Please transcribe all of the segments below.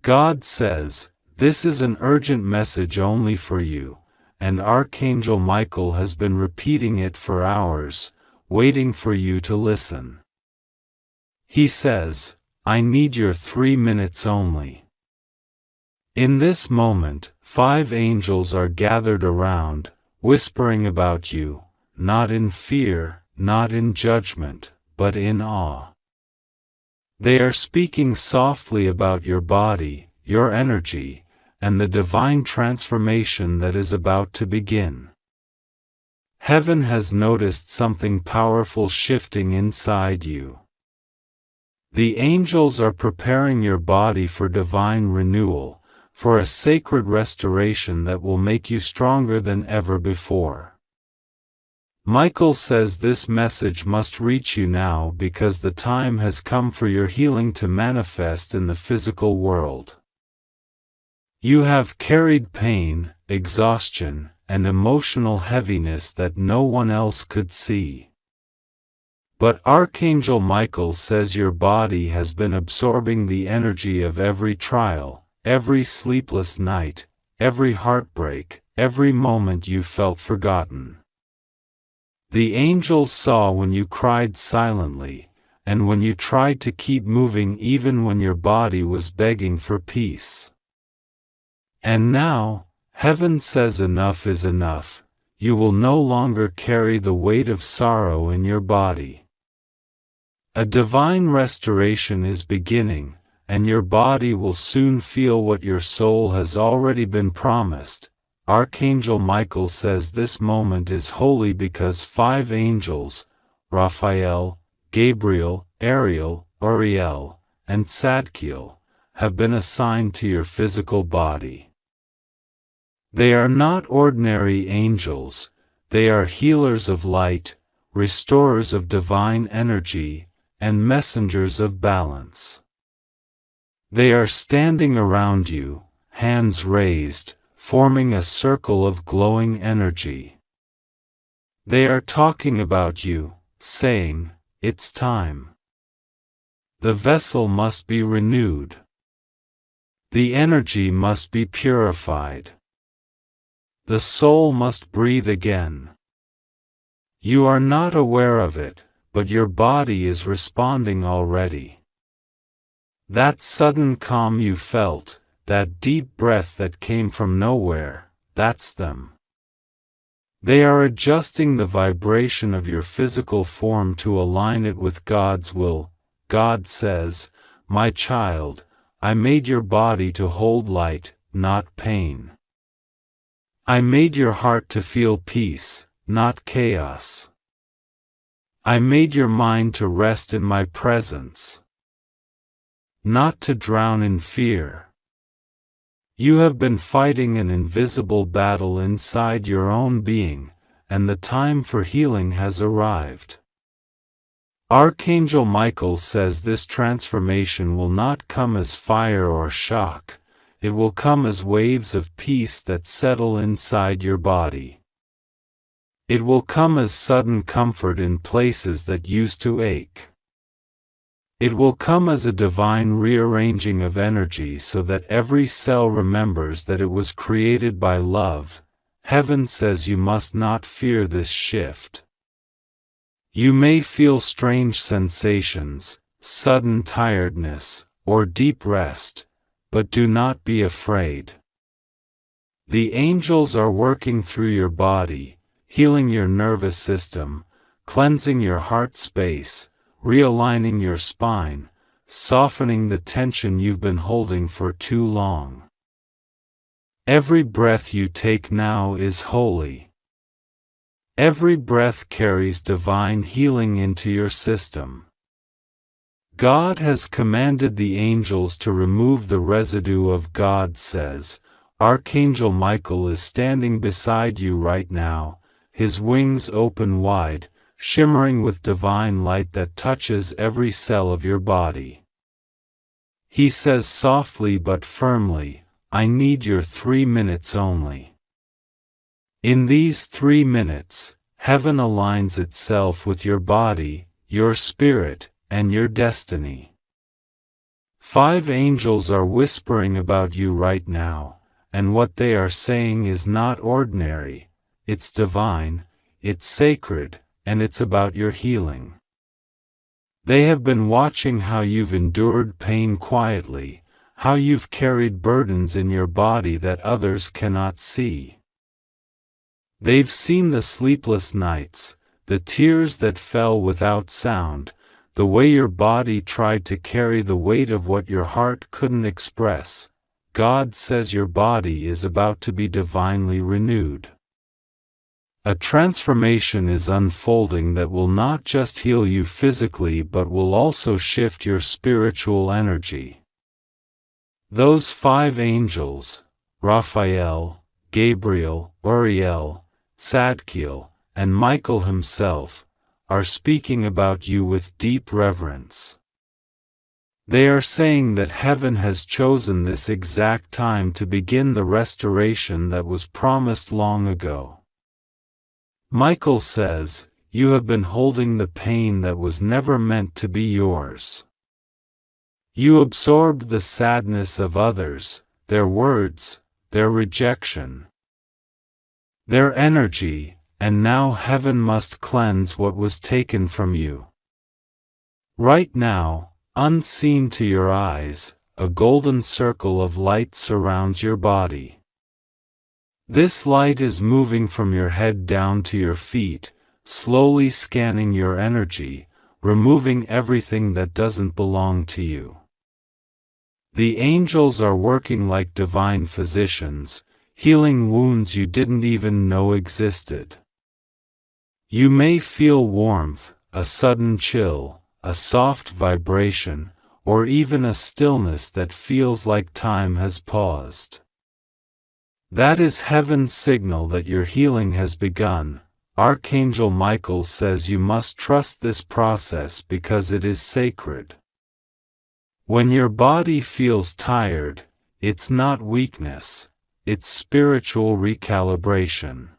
God says, "This is an urgent message only for you," and Archangel Michael has been repeating it for hours, waiting for you to listen. He says, "I need your 3 minutes only." In this moment, 5 angels are gathered around, whispering about you, not in fear, not in judgment, but in awe. They are speaking softly about your body, your energy, and the divine transformation that is about to begin. Heaven has noticed something powerful shifting inside you. The angels are preparing your body for divine renewal, for a sacred restoration that will make you stronger than ever before. Michael says this message must reach you now because the time has come for your healing to manifest in the physical world. You have carried pain, exhaustion, and emotional heaviness that no one else could see. But Archangel Michael says your body has been absorbing the energy of every trial, every sleepless night, every heartbreak, every moment you felt forgotten. The angels saw when you cried silently, and when you tried to keep moving even when your body was begging for peace. And now, heaven says enough is enough. You will no longer carry the weight of sorrow in your body. A divine restoration is beginning, and your body will soon feel what your soul has already been promised. Archangel Michael says this moment is holy because 5 angels, Raphael, Gabriel, Ariel, Uriel, and Zadkiel, have been assigned to your physical body. They are not ordinary angels, they are healers of light, restorers of divine energy, and messengers of balance. They are standing around you, hands raised, forming a circle of glowing energy. They are talking about you, saying, "It's time. The vessel must be renewed. The energy must be purified. The soul must breathe again." You are not aware of it, but your body is responding already. That sudden calm you felt, that deep breath that came from nowhere, that's them. They are adjusting the vibration of your physical form to align it with God's will. God says, "My child, I made your body to hold light, not pain. I made your heart to feel peace, not chaos. I made your mind to rest in my presence, not to drown in fear." You have been fighting an invisible battle inside your own being, and the time for healing has arrived. Archangel Michael says this transformation will not come as fire or shock, it will come as waves of peace that settle inside your body. It will come as sudden comfort in places that used to ache. It will come as a divine rearranging of energy so that every cell remembers that it was created by love. Heaven says you must not fear this shift. You may feel strange sensations, sudden tiredness, or deep rest, but do not be afraid. The angels are working through your body, healing your nervous system, cleansing your heart space, realigning your spine, softening the tension you've been holding for too long. Every breath you take now is holy. Every breath carries divine healing into your system. God has commanded the angels to remove the residue of God says. Archangel Michael is standing beside you right now, his wings open wide, shimmering with divine light that touches every cell of your body. He says softly but firmly, "I need your 3 minutes only." In these 3 minutes, heaven aligns itself with your body, your spirit, and your destiny. 5 angels are whispering about you right now, and what they are saying is not ordinary, it's divine, it's sacred, and it's about your healing. They have been watching how you've endured pain quietly, how you've carried burdens in your body that others cannot see. They've seen the sleepless nights, the tears that fell without sound, the way your body tried to carry the weight of what your heart couldn't express. God says your body is about to be divinely renewed. A transformation is unfolding that will not just heal you physically but will also shift your spiritual energy. Those 5 angels, Raphael, Gabriel, Uriel, Zadkiel, and Michael himself, are speaking about you with deep reverence. They are saying that heaven has chosen this exact time to begin the restoration that was promised long ago. Michael says, "You have been holding the pain that was never meant to be yours. You absorbed the sadness of others, their words, their rejection, their energy, and now heaven must cleanse what was taken from you." Right now, unseen to your eyes, a golden circle of light surrounds your body. This light is moving from your head down to your feet, slowly scanning your energy, removing everything that doesn't belong to you. The angels are working like divine physicians, healing wounds you didn't even know existed. You may feel warmth, a sudden chill, a soft vibration, or even a stillness that feels like time has paused. That is heaven's signal that your healing has begun. Archangel Michael says you must trust this process because it is sacred. When your body feels tired, it's not weakness, it's spiritual recalibration.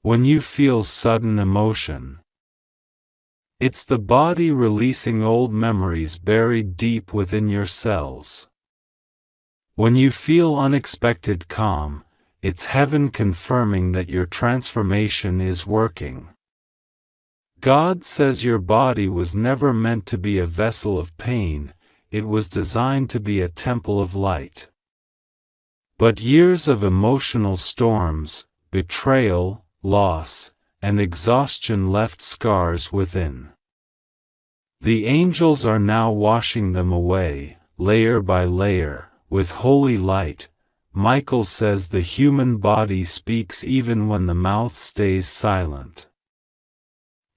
When you feel sudden emotion, it's the body releasing old memories buried deep within your cells. When you feel unexpected calm, it's heaven confirming that your transformation is working. God says your body was never meant to be a vessel of pain, it was designed to be a temple of light. But years of emotional storms, betrayal, loss, and exhaustion left scars within. The angels are now washing them away, layer by layer, with holy light. Michael says the human body speaks even when the mouth stays silent.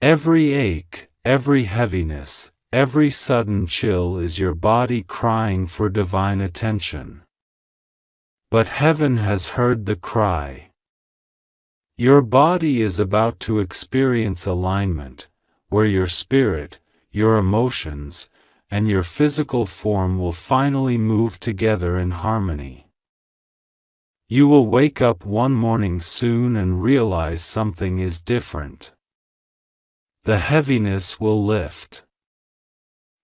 Every ache, every heaviness, every sudden chill is your body crying for divine attention. But heaven has heard the cry. Your body is about to experience alignment, where your spirit, your emotions, and your physical form will finally move together in harmony. You will wake up one morning soon and realize something is different. The heaviness will lift.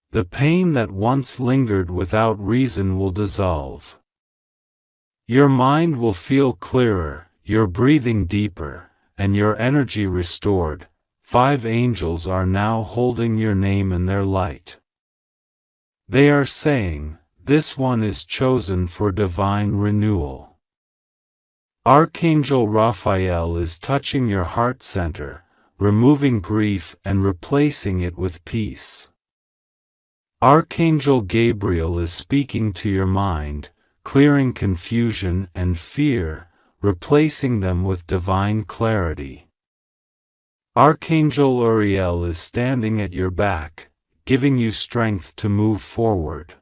The pain that once lingered without reason will dissolve. Your mind will feel clearer, your breathing deeper, and your energy restored. 5 angels are now holding your name in their light. They are saying, "This one is chosen for divine renewal." Archangel Raphael is touching your heart center, removing grief and replacing it with peace. Archangel Gabriel is speaking to your mind, clearing confusion and fear, replacing them with divine clarity. Archangel Uriel is standing at your back, giving you strength to move forward.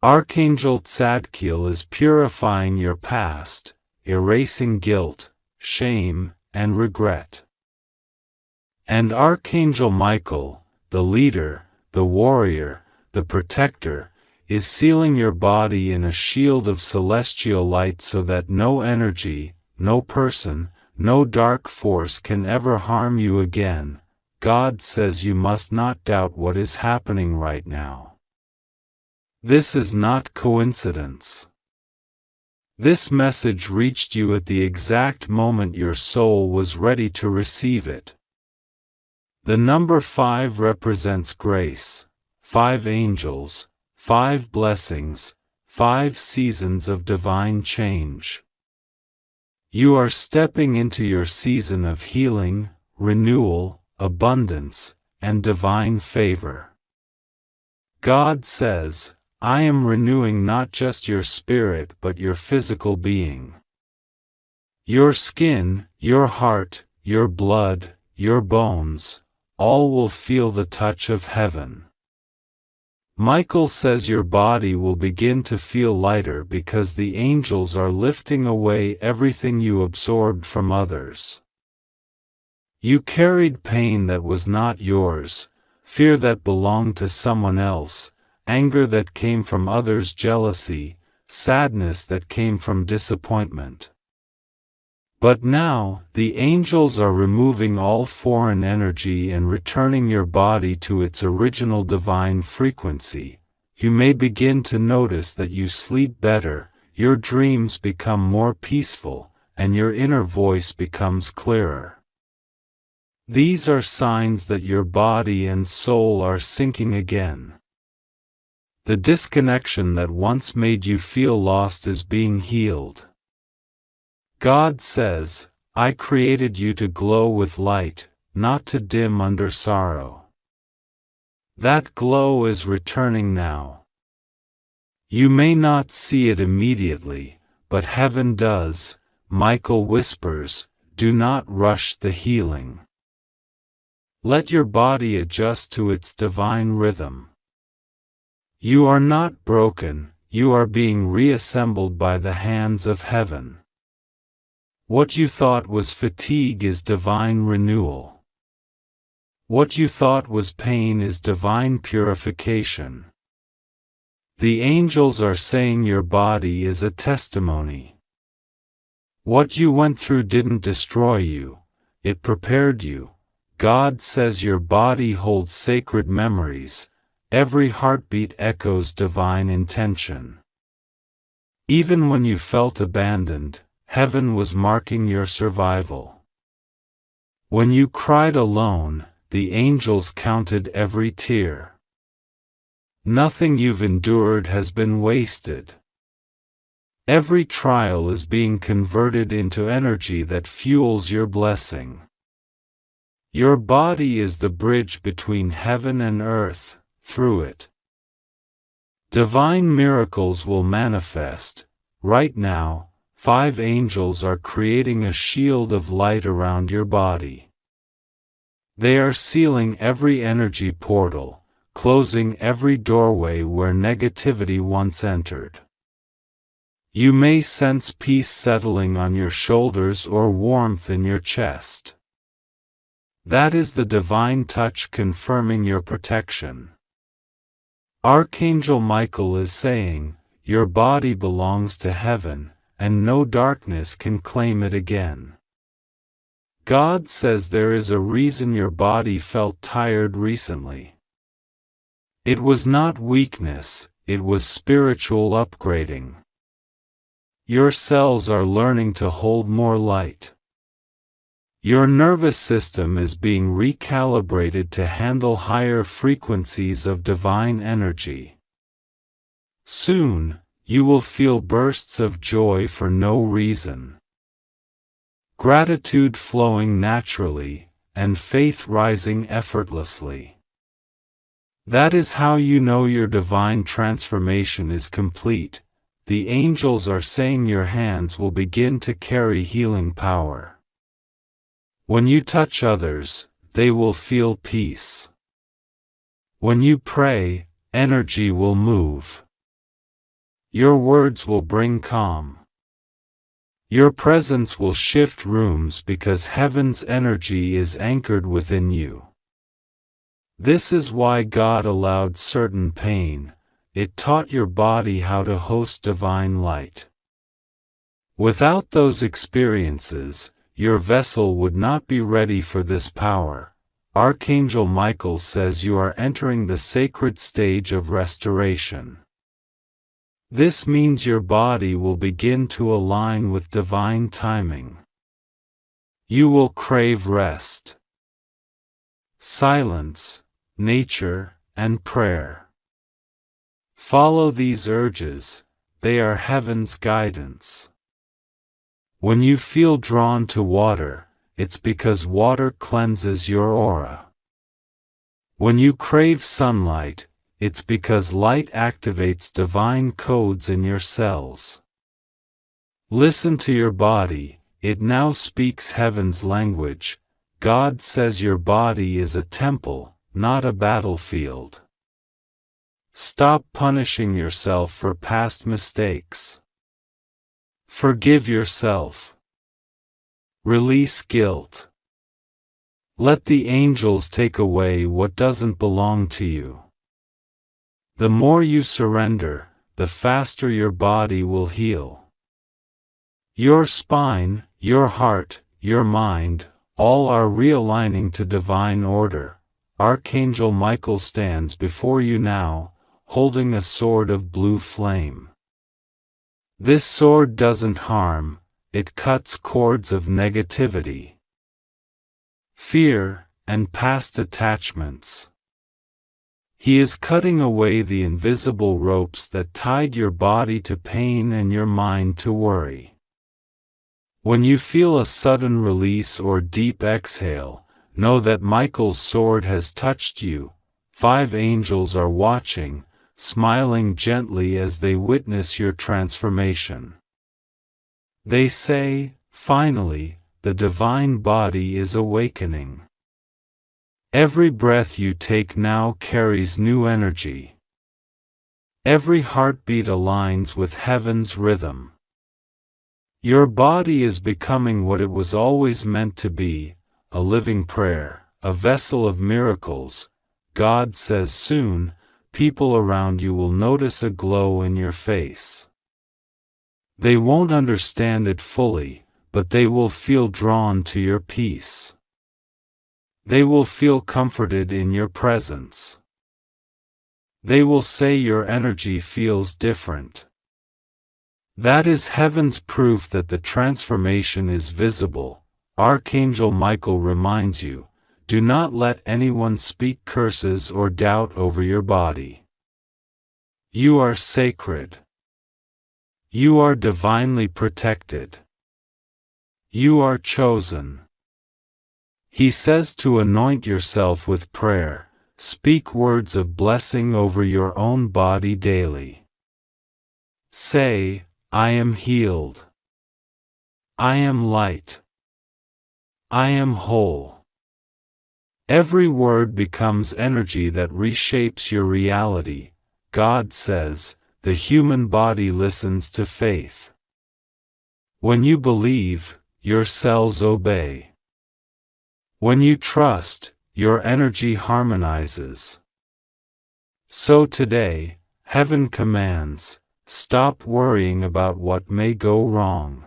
Archangel Zadkiel is purifying your past, erasing guilt, shame, and regret. And Archangel Michael, the leader, the warrior, the protector, is sealing your body in a shield of celestial light so that no energy, no person, no dark force can ever harm you again. God says you must not doubt what is happening right now. This is not coincidence. This message reached you at the exact moment your soul was ready to receive it. The number 5 represents grace, 5 angels, 5 blessings, 5 seasons of divine change. You are stepping into your season of healing, renewal, abundance, and divine favor. God says, I am renewing not just your spirit but your physical being. Your skin, your heart, your blood, your bones, all will feel the touch of heaven. Michael says your body will begin to feel lighter because the angels are lifting away everything you absorbed from others. You carried pain that was not yours, fear that belonged to someone else, anger that came from others, jealousy, sadness that came from disappointment. But now, the angels are removing all foreign energy and returning your body to its original divine frequency. You may begin to notice that you sleep better, your dreams become more peaceful, and your inner voice becomes clearer. These are signs that your body and soul are syncing again. The disconnection that once made you feel lost is being healed. God says, I created you to glow with light, not to dim under sorrow. That glow is returning now. You may not see it immediately, but heaven does. Michael whispers, do not rush the healing. Let your body adjust to its divine rhythm. You are not broken, you are being reassembled by the hands of heaven. What you thought was fatigue is divine renewal. What you thought was pain is divine purification. The angels are saying your body is a testimony. What you went through didn't destroy you, it prepared you. God says your body holds sacred memories. Every heartbeat echoes divine intention. Even when you felt abandoned, heaven was marking your survival. When you cried alone, the angels counted every tear. Nothing you've endured has been wasted. Every trial is being converted into energy that fuels your blessing. Your body is the bridge between heaven and earth. Through it, divine miracles will manifest. Right now, 5 angels are creating a shield of light around your body. They are sealing every energy portal, closing every doorway where negativity once entered. You may sense peace settling on your shoulders or warmth in your chest. That is the divine touch confirming your protection. Archangel Michael is saying, your body belongs to heaven, and no darkness can claim it again. God says there is a reason your body felt tired recently. It was not weakness, it was spiritual upgrading. Your cells are learning to hold more light. Your nervous system is being recalibrated to handle higher frequencies of divine energy. Soon, you will feel bursts of joy for no reason. Gratitude flowing naturally, and faith rising effortlessly. That is how you know your divine transformation is complete. The angels are saying your hands will begin to carry healing power. When you touch others, they will feel peace. When you pray, energy will move. Your words will bring calm. Your presence will shift rooms because heaven's energy is anchored within you. This is why God allowed certain pain. It taught your body how to host divine light. Without those experiences, your vessel would not be ready for this power. Archangel Michael says you are entering the sacred stage of restoration. This means your body will begin to align with divine timing. You will crave rest, silence, nature, and prayer. Follow these urges, they are heaven's guidance. When you feel drawn to water, it's because water cleanses your aura. When you crave sunlight, it's because light activates divine codes in your cells. Listen to your body, it now speaks heaven's language. God says your body is a temple, not a battlefield. Stop punishing yourself for past mistakes. Forgive yourself. Release guilt. Let the angels take away what doesn't belong to you. The more you surrender, the faster your body will heal. Your spine, your heart, your mind, all are realigning to divine order. Archangel Michael stands before you now, holding a sword of blue flame. This sword doesn't harm, it cuts cords of negativity, fear, and past attachments. He is cutting away the invisible ropes that tied your body to pain and your mind to worry. When you feel a sudden release or deep exhale, know that Michael's sword has touched you. 5 angels are watching, smiling gently as they witness your transformation. They say, finally, the divine body is awakening. Every breath you take now carries new energy. Every heartbeat aligns with heaven's rhythm. Your body is becoming what it was always meant to be, a living prayer, a vessel of miracles. God says soon, people around you will notice a glow in your face. They won't understand it fully, but they will feel drawn to your peace. They will feel comforted in your presence. They will say your energy feels different. That is heaven's proof that the transformation is visible. Archangel Michael reminds you, do not let anyone speak curses or doubt over your body. You are sacred. You are divinely protected. You are chosen. He says to anoint yourself with prayer, speak words of blessing over your own body daily. Say, I am healed. I am light. I am whole. Every word becomes energy that reshapes your reality. God says, the human body listens to faith. When you believe, your cells obey. When you trust, your energy harmonizes. So today, heaven commands, stop worrying about what may go wrong.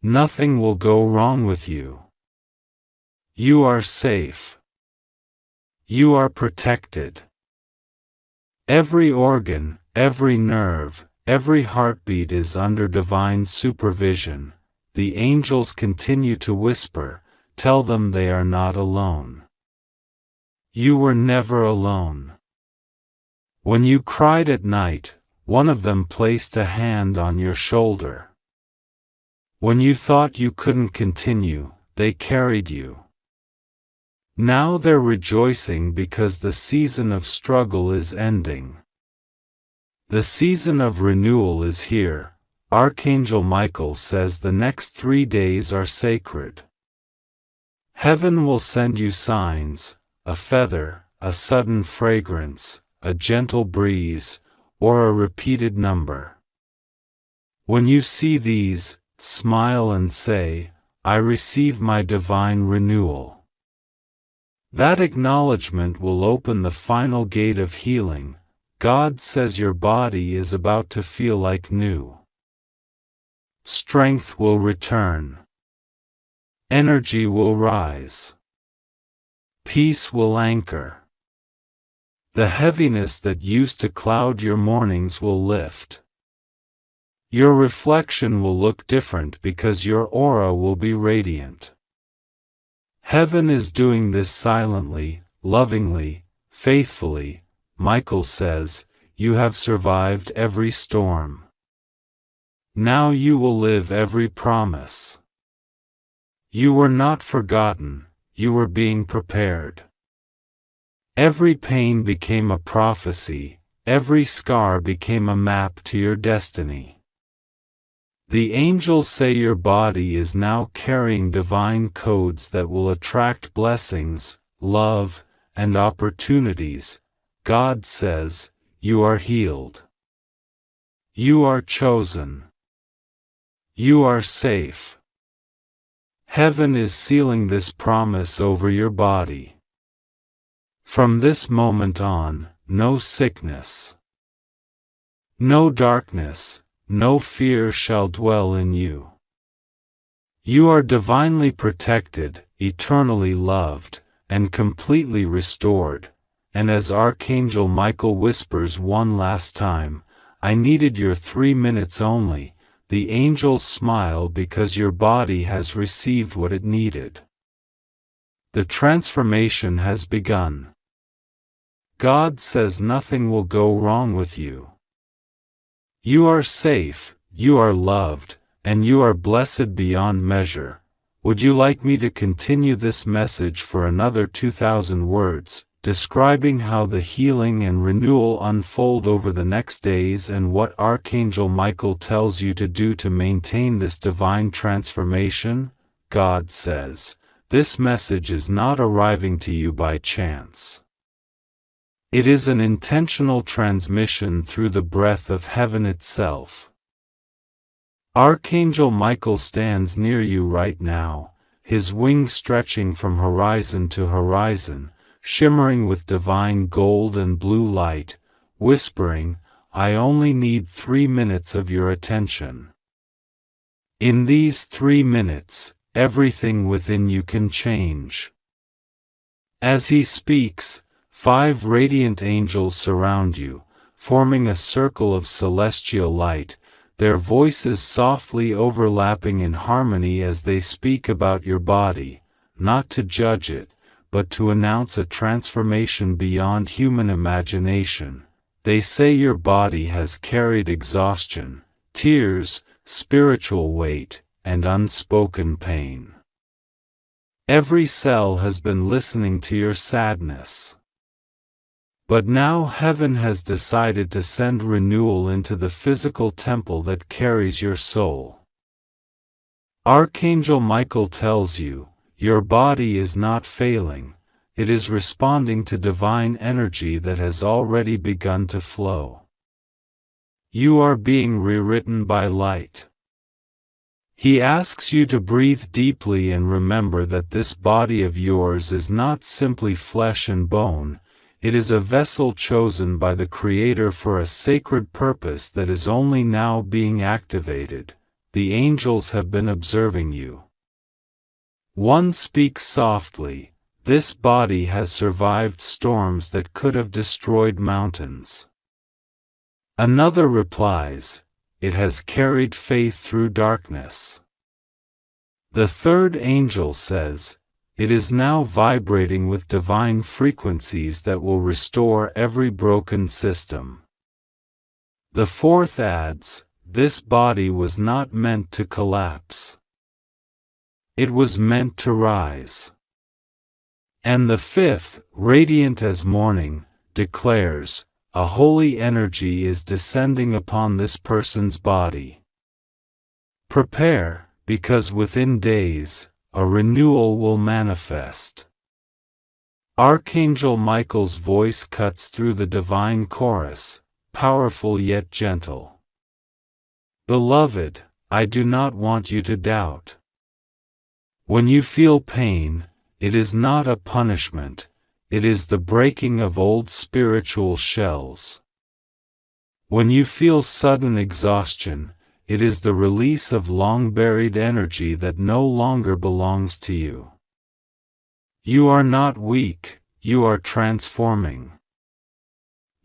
Nothing will go wrong with you. You are safe. You are protected. Every organ, every nerve, every heartbeat is under divine supervision. The angels continue to whisper, tell them they are not alone. You were never alone. When you cried at night, one of them placed a hand on your shoulder. When you thought you couldn't continue, they carried you. Now they're rejoicing because the season of struggle is ending. The season of renewal is here. Archangel Michael says the next 3 days are sacred. Heaven will send you signs, a feather, a sudden fragrance, a gentle breeze, or a repeated number. When you see these, smile and say, I receive my divine renewal. That acknowledgement will open the final gate of healing. God says your body is about to feel like new. Strength will return. Energy will rise. Peace will anchor. The heaviness that used to cloud your mornings will lift. Your reflection will look different because your aura will be radiant. Heaven is doing this silently, lovingly, faithfully. Michael says, "You have survived every storm. Now you will live every promise. You were not forgotten, you were being prepared." Every pain became a prophecy, every scar became a map to your destiny. The angels say your body is now carrying divine codes that will attract blessings, love, and opportunities. God says, you are healed. You are chosen. You are safe. Heaven is sealing this promise over your body. From this moment on, no sickness, no darkness, no fear shall dwell in you. You are divinely protected, eternally loved, and completely restored. And as Archangel Michael whispers one last time, "I needed your 3 minutes only," the angels smile because your body has received what it needed. The transformation has begun. God says nothing will go wrong with you. You are safe, you are loved, and you are blessed beyond measure. Would you like me to continue this message for another 2,000 words, describing how the healing and renewal unfold over the next days and what Archangel Michael tells you to do to maintain this divine transformation? God says, this message is not arriving to you by chance. It is an intentional transmission through the breath of heaven itself. Archangel Michael stands near you right now, his wings stretching from horizon to horizon, shimmering with divine gold and blue light, whispering, "I only need 3 minutes of your attention." In these 3 minutes, everything within you can change. As he speaks, 5 radiant angels surround you, forming a circle of celestial light, their voices softly overlapping in harmony as they speak about your body, not to judge it, but to announce a transformation beyond human imagination. They say your body has carried exhaustion, tears, spiritual weight, and unspoken pain. Every cell has been listening to your sadness. But now heaven has decided to send renewal into the physical temple that carries your soul. Archangel Michael tells you, your body is not failing, it is responding to divine energy that has already begun to flow. You are being rewritten by light. He asks you to breathe deeply and remember that this body of yours is not simply flesh and bone. It is a vessel chosen by the Creator for a sacred purpose that is only now being activated. The angels have been observing you. One speaks softly, "This body has survived storms that could have destroyed mountains." Another replies, "It has carried faith through darkness." The third angel says, "It is now vibrating with divine frequencies that will restore every broken system." The fourth adds, "This body was not meant to collapse. It was meant to rise." And the fifth, radiant as morning, declares, "A holy energy is descending upon this person's body. Prepare, because within days, a renewal will manifest." Archangel Michael's voice cuts through the divine chorus, powerful yet gentle. "Beloved, I do not want you to doubt. When you feel pain, it is not a punishment, it is the breaking of old spiritual shells. When you feel sudden exhaustion, it is the release of long-buried energy that no longer belongs to you. You are not weak, you are transforming.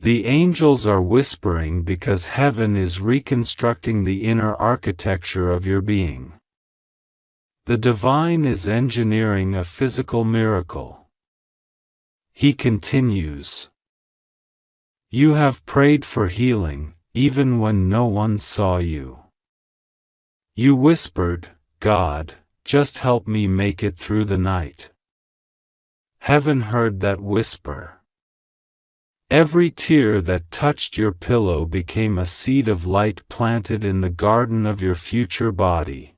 The angels are whispering because heaven is reconstructing the inner architecture of your being. The divine is engineering a physical miracle. He continues. You have prayed for healing, even when no one saw you. You whispered, God, just help me make it through the night. Heaven heard that whisper. Every tear that touched your pillow became a seed of light planted in the garden of your future body.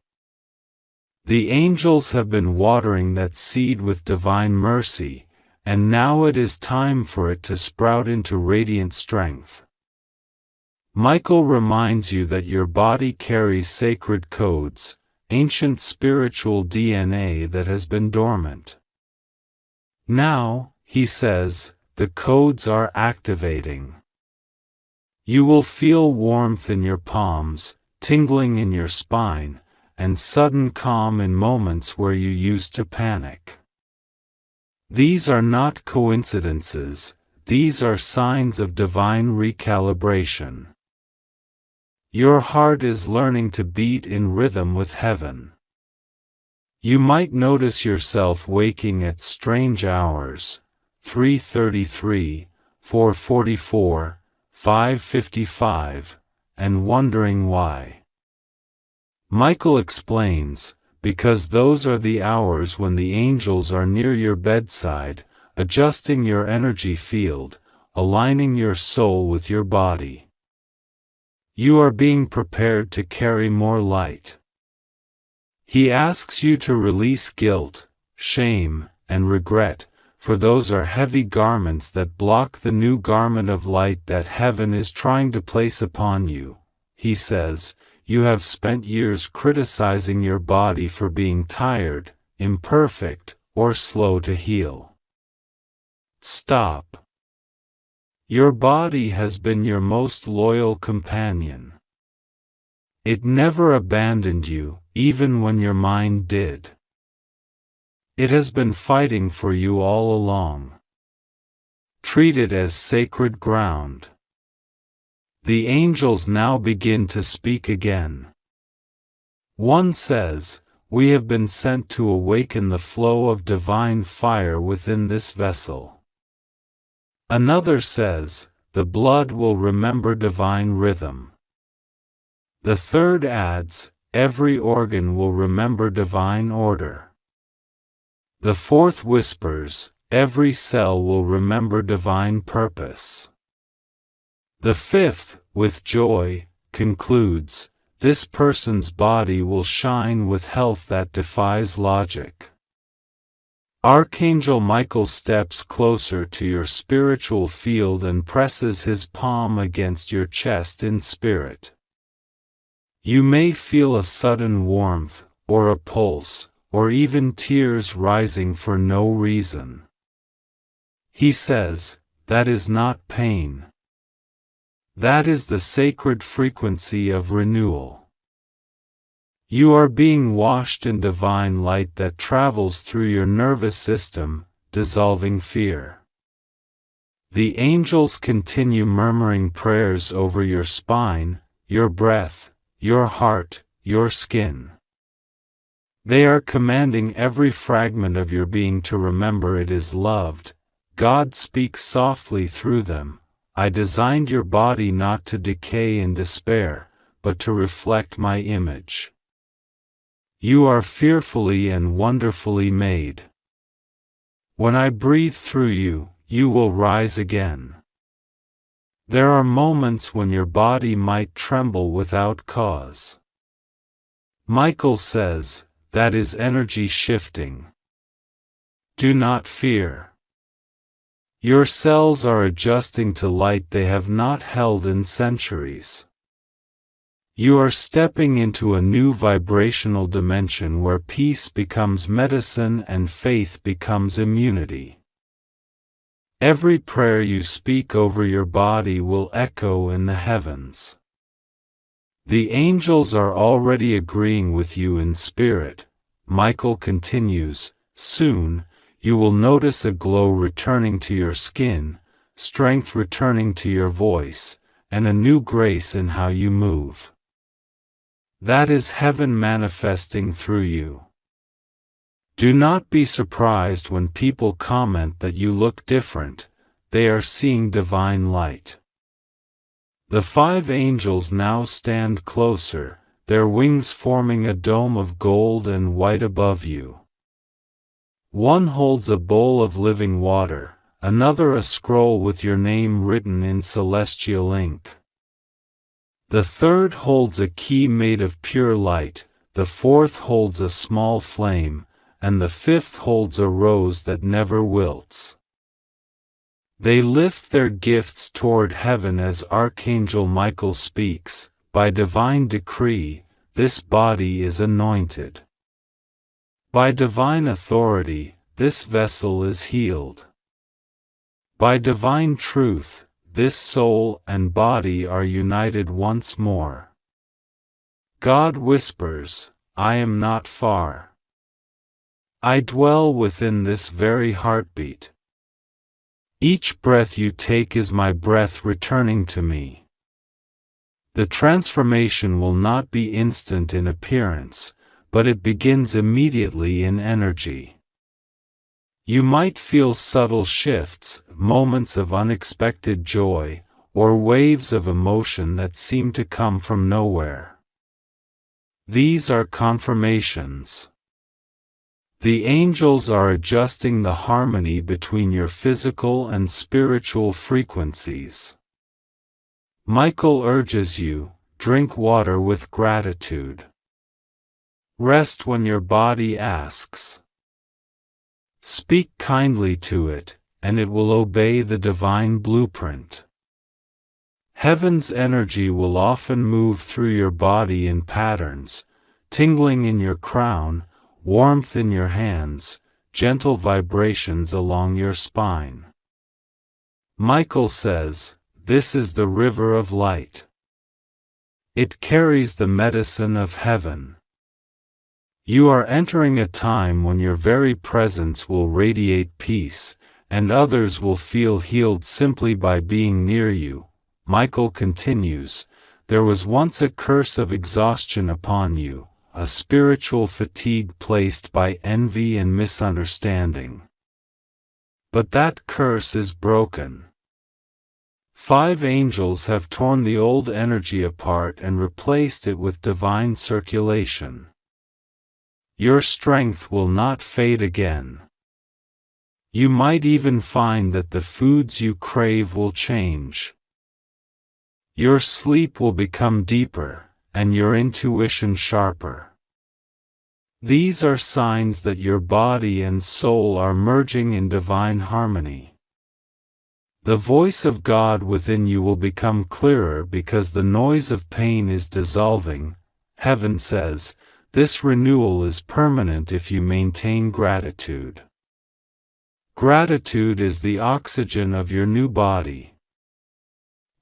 The angels have been watering that seed with divine mercy, and now it is time for it to sprout into radiant strength. Michael reminds you that your body carries sacred codes, ancient spiritual DNA that has been dormant. Now, he says, the codes are activating. You will feel warmth in your palms, tingling in your spine, and sudden calm in moments where you used to panic. These are not coincidences, these are signs of divine recalibration. Your heart is learning to beat in rhythm with heaven. You might notice yourself waking at strange hours, 3:33, 4:44, 5:55, and wondering why. Michael explains, because those are the hours when the angels are near your bedside, adjusting your energy field, aligning your soul with your body. You are being prepared to carry more light. He asks you to release guilt, shame, and regret, for those are heavy garments that block the new garment of light that heaven is trying to place upon you. He says, you have spent years criticizing your body for being tired, imperfect, or slow to heal. Stop. Your body has been your most loyal companion. It never abandoned you, even when your mind did. It has been fighting for you all along. Treat it as sacred ground. The angels now begin to speak again. One says, we have been sent to awaken the flow of divine fire within this vessel. Another says, the blood will remember divine rhythm. The third adds, every organ will remember divine order. The fourth whispers, every cell will remember divine purpose. The fifth, with joy, concludes, this person's body will shine with health that defies logic. Archangel Michael steps closer to your spiritual field and presses his palm against your chest in spirit. You may feel a sudden warmth, or a pulse, or even tears rising for no reason. He says, that is not pain. That is the sacred frequency of renewal. You are being washed in divine light that travels through your nervous system, dissolving fear. The angels continue murmuring prayers over your spine, your breath, your heart, your skin. They are commanding every fragment of your being to remember it is loved. God speaks softly through them. I designed your body not to decay in despair, but to reflect my image. You are fearfully and wonderfully made. When I breathe through you, you will rise again. There are moments when your body might tremble without cause. Michael says, that is energy shifting. Do not fear. Your cells are adjusting to light they have not held in centuries. You are stepping into a new vibrational dimension where peace becomes medicine and faith becomes immunity. Every prayer you speak over your body will echo in the heavens. The angels are already agreeing with you in spirit. Michael continues, soon, you will notice a glow returning to your skin, strength returning to your voice, and a new grace in how you move. That is heaven manifesting through you. Do not be surprised when people comment that you look different. They are seeing divine light. The 5 angels now stand closer, their wings forming a dome of gold and white above you. One holds a bowl of living water, another a scroll with your name written in celestial ink. The third holds a key made of pure light, the fourth holds a small flame, and the fifth holds a rose that never wilts. They lift their gifts toward heaven as Archangel Michael speaks. By divine decree, this body is anointed. By divine authority, this vessel is healed. By divine truth, this soul and body are united once more. God whispers, I am not far. I dwell within this very heartbeat. Each breath you take is my breath returning to me. The transformation will not be instant in appearance, but it begins immediately in energy. You might feel subtle shifts, moments of unexpected joy, or waves of emotion that seem to come from nowhere. These are confirmations. The angels are adjusting the harmony between your physical and spiritual frequencies. Michael urges you, drink water with gratitude. Rest when your body asks. Speak kindly to it, and it will obey the divine blueprint. Heaven's energy will often move through your body in patterns, tingling in your crown, warmth in your hands, gentle vibrations along your spine. Michael says, this is the river of light. It carries the medicine of heaven. You are entering a time when your very presence will radiate peace, and others will feel healed simply by being near you. Michael continues, there was once a curse of exhaustion upon you, a spiritual fatigue placed by envy and misunderstanding. But that curse is broken. 5 angels have torn the old energy apart and replaced it with divine circulation. Your strength will not fade again. You might even find that the foods you crave will change. Your sleep will become deeper, and your intuition sharper. These are signs that your body and soul are merging in divine harmony. The voice of God within you will become clearer because the noise of pain is dissolving. Heaven says, this renewal is permanent if you maintain gratitude. Gratitude is the oxygen of your new body.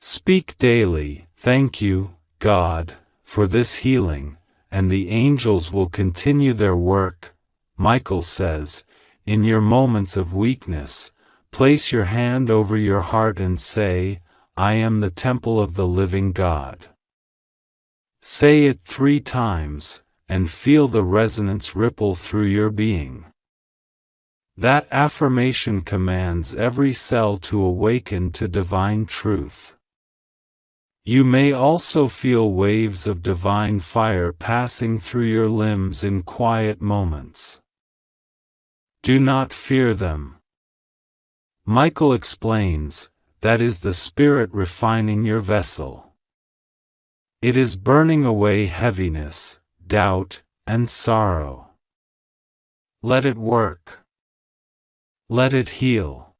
Speak daily, thank you, God, for this healing, and the angels will continue their work. Michael says, in your moments of weakness, place your hand over your heart and say, I am the temple of the living God. Say it 3 times, and feel the resonance ripple through your being. That affirmation commands every cell to awaken to divine truth. You may also feel waves of divine fire passing through your limbs in quiet moments. Do not fear them. Michael explains, that is the Spirit refining your vessel. It is burning away heaviness, doubt, and sorrow. Let it work. Let it heal.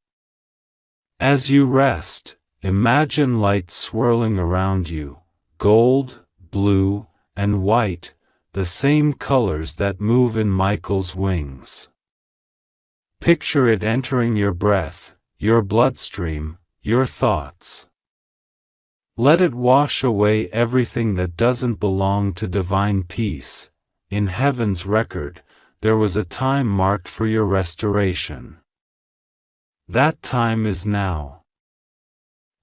As you rest, imagine light swirling around you, gold, blue, and white, the same colors that move in Michael's wings. Picture it entering your breath, your bloodstream, your thoughts. Let it wash away everything that doesn't belong to divine peace. In heaven's record, there was a time marked for your restoration. That time is now.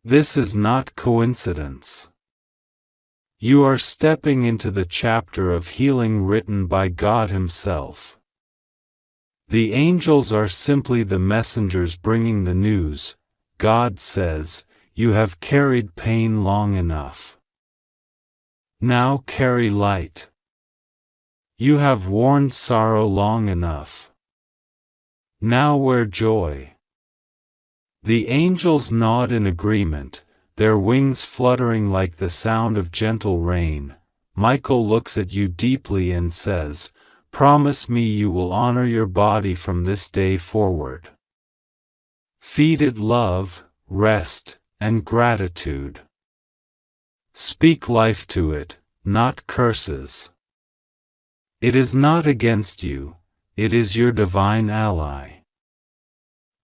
This is not coincidence. You are stepping into the chapter of healing written by God Himself. The angels are simply the messengers bringing the news. God says, "You have carried pain long enough. Now carry light. You have worn sorrow long enough. Now wear joy." The angels nod in agreement, their wings fluttering like the sound of gentle rain. Michael looks at you deeply and says, "Promise me you will honor your body from this day forward. Feed it love, rest, and gratitude. Speak life to it, not curses. It is not against you, it is your divine ally.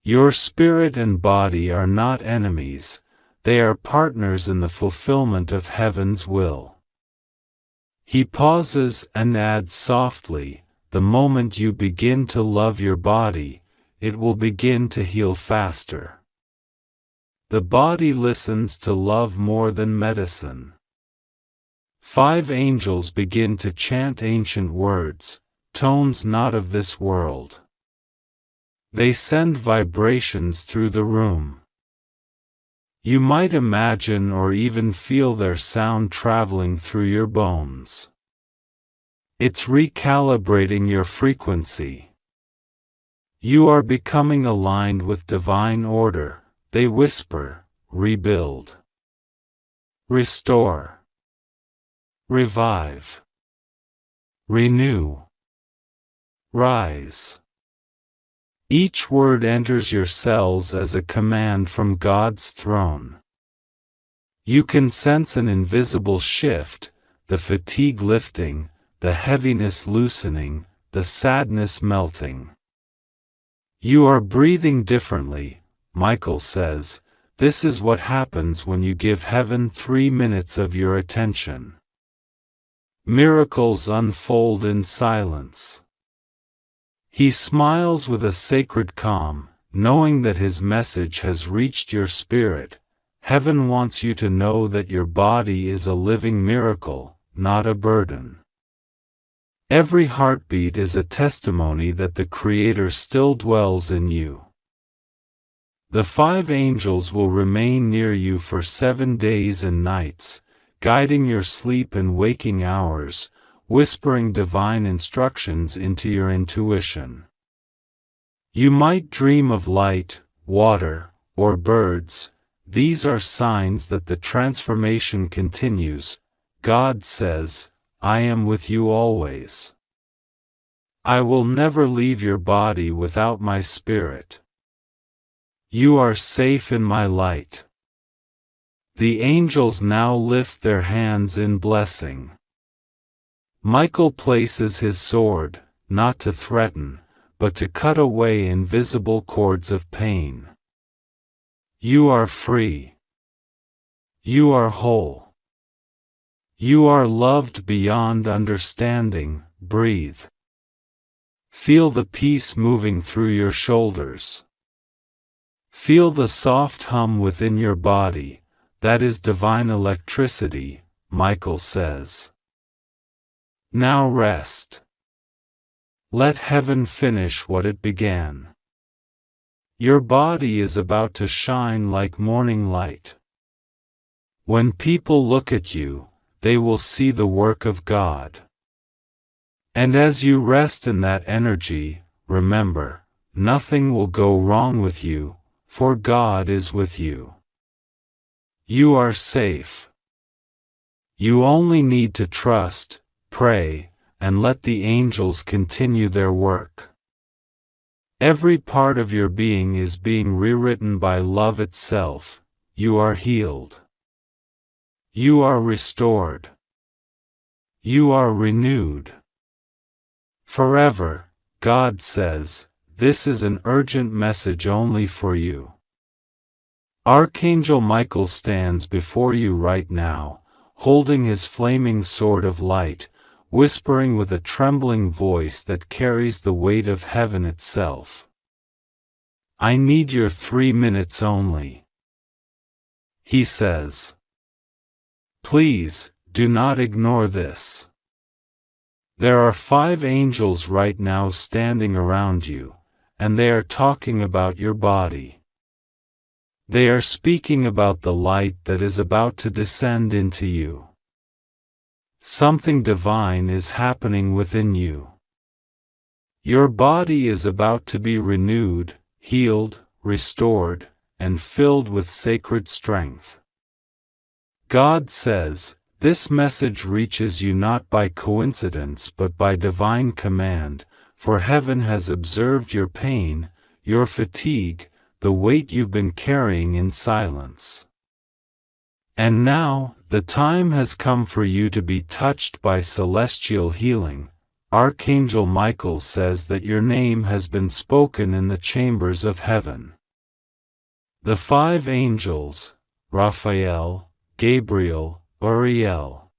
Your spirit and body are not enemies, they are partners in the fulfillment of heaven's will." He pauses and adds softly, "The moment you begin to love your body, it will begin to heal faster." The body listens to love more than medicine. 5 angels begin to chant ancient words, tones not of this world. They send vibrations through the room. You might imagine or even feel their sound traveling through your bones. It's recalibrating your frequency. You are becoming aligned with divine order. They whisper, "Rebuild. Restore. Revive. Renew. Rise." Each word enters your cells as a command from God's throne. You can sense an invisible shift, the fatigue lifting, the heaviness loosening, the sadness melting. You are breathing differently, Michael says. This is what happens when you give heaven 3 minutes of your attention. Miracles unfold in silence. He smiles with a sacred calm, knowing that his message has reached your spirit. Heaven wants you to know that your body is a living miracle, not a burden. Every heartbeat is a testimony that the Creator still dwells in you. The 5 angels will remain near you for 7 days and nights, guiding your sleep and waking hours, whispering divine instructions into your intuition. You might dream of light, water, or birds. These are signs that the transformation continues. God says, "I am with you always. I will never leave your body without my spirit. You are safe in my light." The angels now lift their hands in blessing. Michael places his sword, not to threaten, but to cut away invisible cords of pain. You are free. You are whole. You are loved beyond understanding. Breathe. Feel the peace moving through your shoulders. Feel the soft hum within your body. That is divine electricity, Michael says. Now rest. Let heaven finish what it began. Your body is about to shine like morning light. When people look at you, they will see the work of God. And as you rest in that energy, remember, nothing will go wrong with you, for God is with you. You are safe. You only need to trust, pray, and let the angels continue their work. Every part of your being is being rewritten by love itself. You are healed. You are restored. You are renewed. Forever, God says, this is an urgent message only for you. Archangel Michael stands before you right now, holding his flaming sword of light, whispering with a trembling voice that carries the weight of heaven itself. I need your 3 minutes only. He says, "Please, do not ignore this. There are 5 angels right now standing around you, and they are talking about your body. They are speaking about the light that is about to descend into you. Something divine is happening within you. Your body is about to be renewed, healed, restored, and filled with sacred strength." God says, "This message reaches you not by coincidence but by divine command, for heaven has observed your pain, your fatigue, the weight you've been carrying in silence. And now, the time has come for you to be touched by celestial healing. Archangel Michael says that your name has been spoken in the chambers of heaven. The 5 angels, Raphael, Gabriel, Uriel,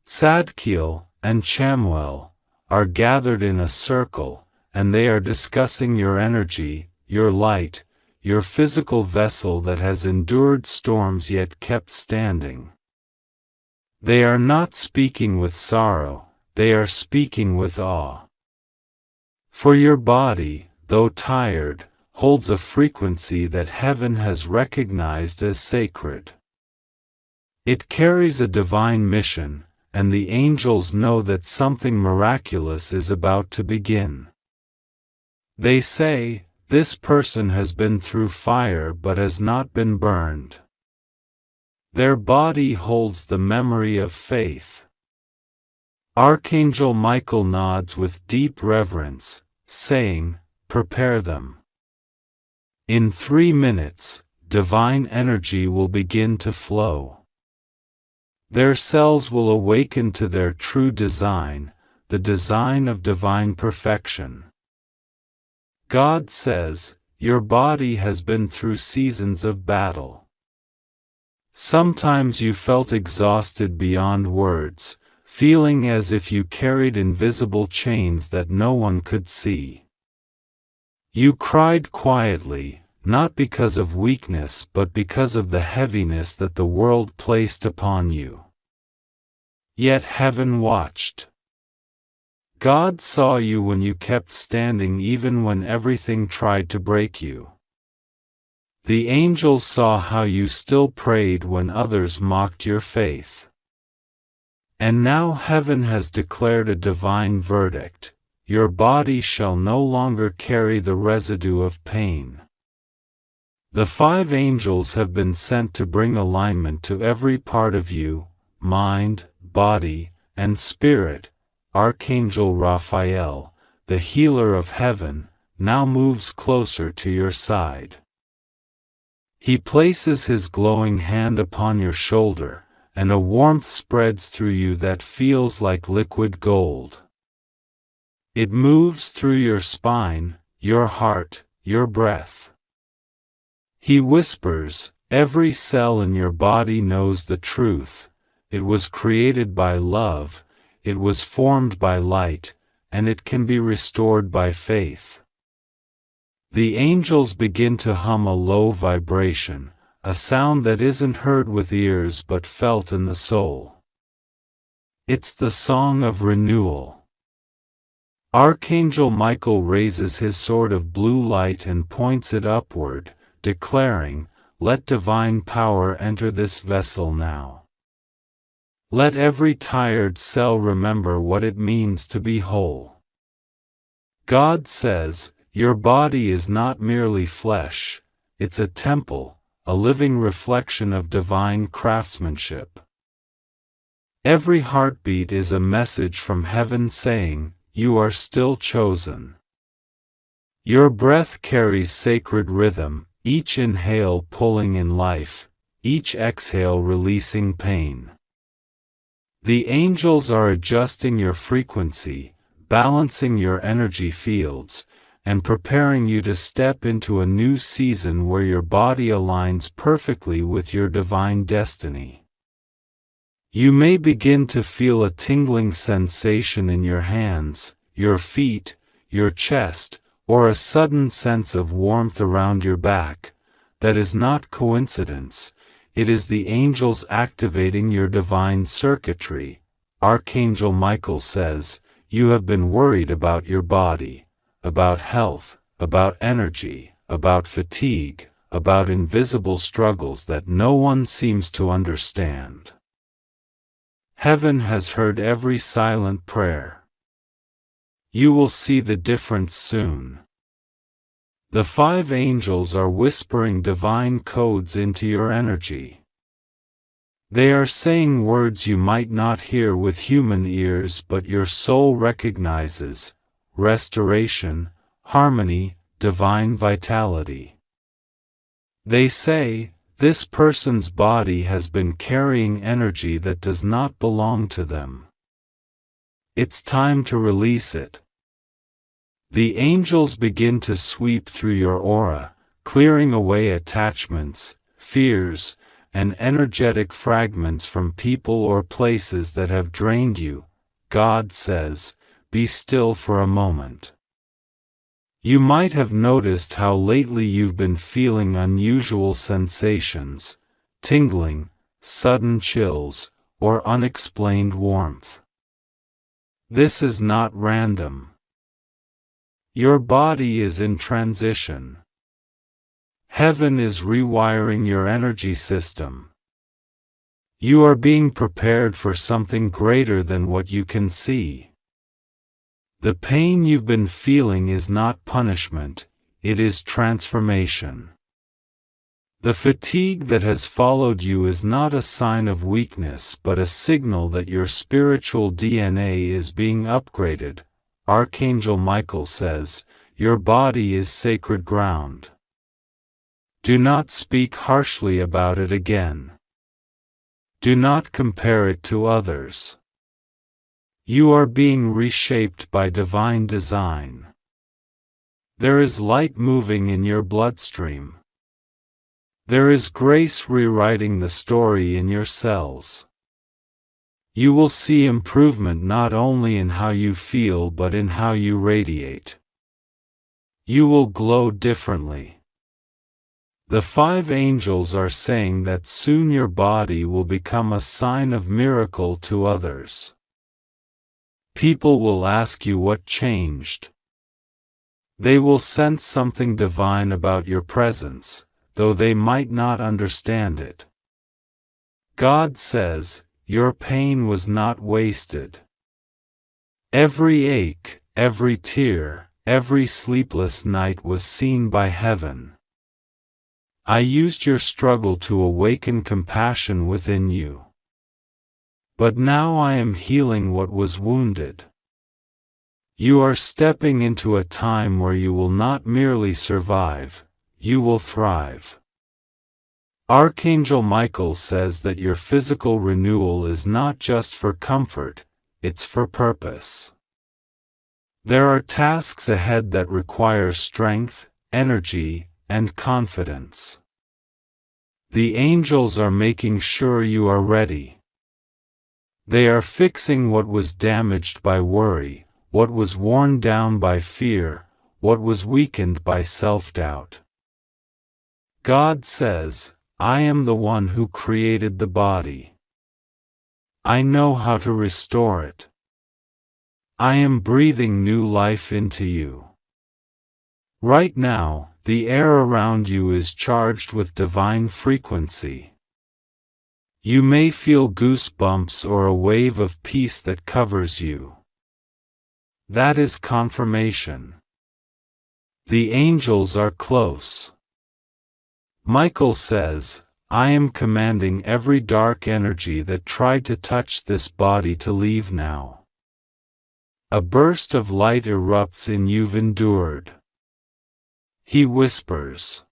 Zadkiel, and Chamuel, are gathered in a circle, and they are discussing your energy, your light, your physical vessel that has endured storms yet kept standing. They are not speaking with sorrow, they are speaking with awe. For your body, though tired, holds a frequency that heaven has recognized as sacred. It carries a divine mission, and the angels know that something miraculous is about to begin. They say, "This person has been through fire but has not been burned." Their body holds the memory of faith. Archangel Michael nods with deep reverence, saying, "Prepare them. In 3 minutes, divine energy will begin to flow. Their cells will awaken to their true design, the design of divine perfection." God says, "Your body has been through seasons of battle. Sometimes you felt exhausted beyond words, feeling as if you carried invisible chains that no one could see. You cried quietly, not because of weakness but because of the heaviness that the world placed upon you. Yet heaven watched. God saw you when you kept standing even when everything tried to break you. The angels saw how you still prayed when others mocked your faith. And now heaven has declared a divine verdict: your body shall no longer carry the residue of pain. The 5 angels have been sent to bring alignment to every part of you, mind, body, and spirit. Archangel Raphael, the healer of heaven, now moves closer to your side. He places his glowing hand upon your shoulder, and a warmth spreads through you that feels like liquid gold. It moves through your spine, your heart, your breath. He whispers, "Every cell in your body knows the truth. It was created by love, it was formed by light, and it can be restored by faith." The angels begin to hum a low vibration, a sound that isn't heard with ears but felt in the soul. It's the song of renewal. Archangel Michael raises his sword of blue light and points it upward, declaring, "Let divine power enter this vessel now. Let every tired cell remember what it means to be whole." God says, "Your body is not merely flesh, it's a temple, a living reflection of divine craftsmanship. Every heartbeat is a message from heaven saying, you are still chosen. Your breath carries sacred rhythm, each inhale pulling in life, each exhale releasing pain. The angels are adjusting your frequency, balancing your energy fields, and preparing you to step into a new season where your body aligns perfectly with your divine destiny. You may begin to feel a tingling sensation in your hands, your feet, your chest, or a sudden sense of warmth around your back. That is not coincidence, it is the angels activating your divine circuitry. Archangel Michael says, you have been worried about your body, about health, about energy, about fatigue, about invisible struggles that no one seems to understand. Heaven has heard every silent prayer. You will see the difference soon. The 5 angels are whispering divine codes into your energy. They are saying words you might not hear with human ears but your soul recognizes: restoration, harmony, divine vitality. They say, this person's body has been carrying energy that does not belong to them. It's time to release it. The angels begin to sweep through your aura, clearing away attachments, fears, and energetic fragments from people or places that have drained you. God says, be still for a moment. You might have noticed how lately you've been feeling unusual sensations, tingling, sudden chills, or unexplained warmth. This is not random. Your body is in transition. Heaven is rewiring your energy system. You are being prepared for something greater than what you can see. The pain you've been feeling is not punishment, it is transformation. The fatigue that has followed you is not a sign of weakness but a signal that your spiritual DNA is being upgraded. Archangel Michael says, your body is sacred ground. Do not speak harshly about it again. Do not compare it to others. You are being reshaped by divine design. There is light moving in your bloodstream. There is grace rewriting the story in your cells. You will see improvement not only in how you feel but in how you radiate. You will glow differently. The 5 angels are saying that soon your body will become a sign of miracle to others. People will ask you what changed. They will sense something divine about your presence, though they might not understand it. God says, your pain was not wasted. Every ache, every tear, every sleepless night was seen by heaven. I used your struggle to awaken compassion within you. But now I am healing what was wounded. You are stepping into a time where you will not merely survive, you will thrive. Archangel Michael says that your physical renewal is not just for comfort, it's for purpose. There are tasks ahead that require strength, energy, and confidence. The angels are making sure you are ready. They are fixing what was damaged by worry, what was worn down by fear, what was weakened by self-doubt. God says, I am the one who created the body. I know how to restore it. I am breathing new life into you. Right now, the air around you is charged with divine frequency. You may feel goosebumps or a wave of peace that covers you. That is confirmation. The angels are close. Michael says, I am commanding every dark energy that tried to touch this body to leave now. A burst of light erupts in you've endured. He whispers,